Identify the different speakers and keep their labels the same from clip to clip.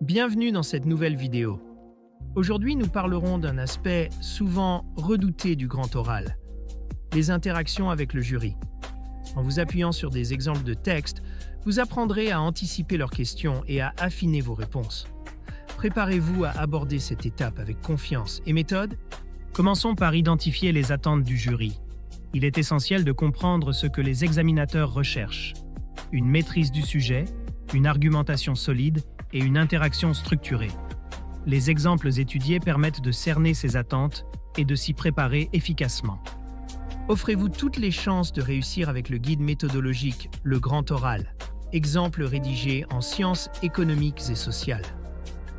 Speaker 1: Bienvenue dans cette nouvelle vidéo. Aujourd'hui, nous parlerons d'un aspect souvent redouté du grand oral, les interactions avec le jury. En vous appuyant sur des exemples de texte, vous apprendrez à anticiper leurs questions et à affiner vos réponses. Préparez-vous à aborder cette étape avec confiance et méthode. Commençons par identifier les attentes du jury. Il est essentiel de comprendre ce que les examinateurs recherchent. Une maîtrise du sujet, une argumentation solide et une interaction structurée. Les exemples étudiés permettent de cerner ces attentes et de s'y préparer efficacement. Offrez-vous toutes les chances de réussir avec le guide méthodologique Le Grand Oral, exemple rédigé en sciences économiques et sociales.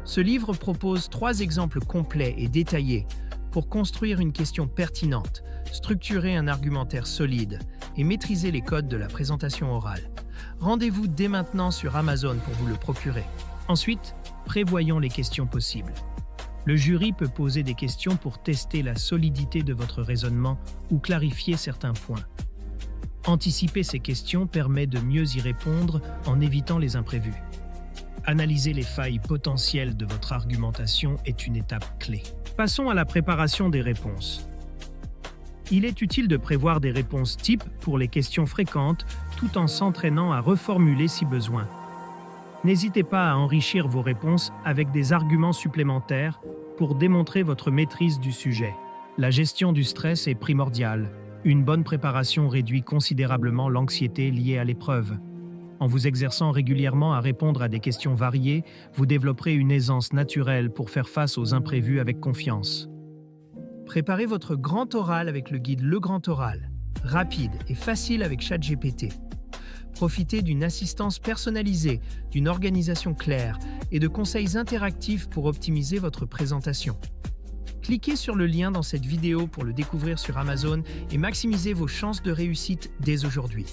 Speaker 1: Ce livre propose 3 exemples complets et détaillés pour construire une question pertinente, structurer un argumentaire solide et maîtriser les codes de la présentation orale. Rendez-vous dès maintenant sur Amazon pour vous le procurer. Ensuite, prévoyons les questions possibles. Le jury peut poser des questions pour tester la solidité de votre raisonnement ou clarifier certains points. Anticiper ces questions permet de mieux y répondre en évitant les imprévus. Analyser les failles potentielles de votre argumentation est une étape clé. Passons à la préparation des réponses. Il est utile de prévoir des réponses types pour les questions fréquentes tout en s'entraînant à reformuler si besoin. N'hésitez pas à enrichir vos réponses avec des arguments supplémentaires pour démontrer votre maîtrise du sujet. La gestion du stress est primordiale. Une bonne préparation réduit considérablement l'anxiété liée à l'épreuve. En vous exerçant régulièrement à répondre à des questions variées, vous développerez une aisance naturelle pour faire face aux imprévus avec confiance. Préparez votre grand oral avec le guide Le Grand Oral, rapide et facile avec ChatGPT. Profitez d'une assistance personnalisée, d'une organisation claire et de conseils interactifs pour optimiser votre présentation. Cliquez sur le lien dans cette vidéo pour le découvrir sur Amazon et maximisez vos chances de réussite dès aujourd'hui.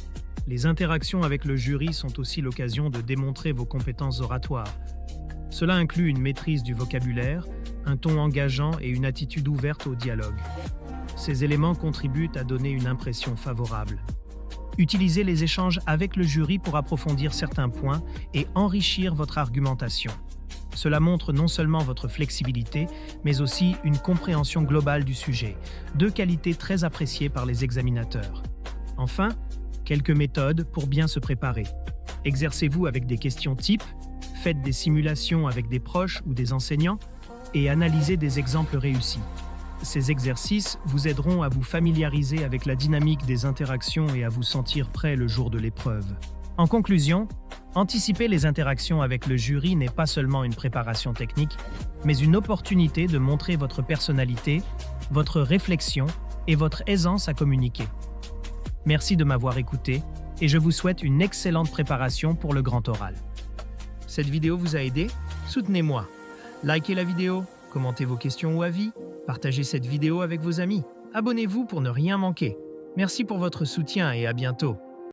Speaker 1: Les interactions avec le jury sont aussi l'occasion de démontrer vos compétences oratoires. Cela inclut une maîtrise du vocabulaire, un ton engageant et une attitude ouverte au dialogue. Ces éléments contribuent à donner une impression favorable. Utilisez les échanges avec le jury pour approfondir certains points et enrichir votre argumentation. Cela montre non seulement votre flexibilité, mais aussi une compréhension globale du sujet, 2 qualités très appréciées par les examinateurs. Enfin, quelques méthodes pour bien se préparer. Exercez-vous avec des questions types, faites des simulations avec des proches ou des enseignants et analysez des exemples réussis. Ces exercices vous aideront à vous familiariser avec la dynamique des interactions et à vous sentir prêt le jour de l'épreuve. En conclusion, anticiper les interactions avec le jury n'est pas seulement une préparation technique, mais une opportunité de montrer votre personnalité, votre réflexion et votre aisance à communiquer. Merci de m'avoir écouté et je vous souhaite une excellente préparation pour le grand oral. Cette vidéo vous a aidé? Soutenez-moi. Likez la vidéo, commentez vos questions ou avis, partagez cette vidéo avec vos amis. Abonnez-vous pour ne rien manquer. Merci pour votre soutien et à bientôt.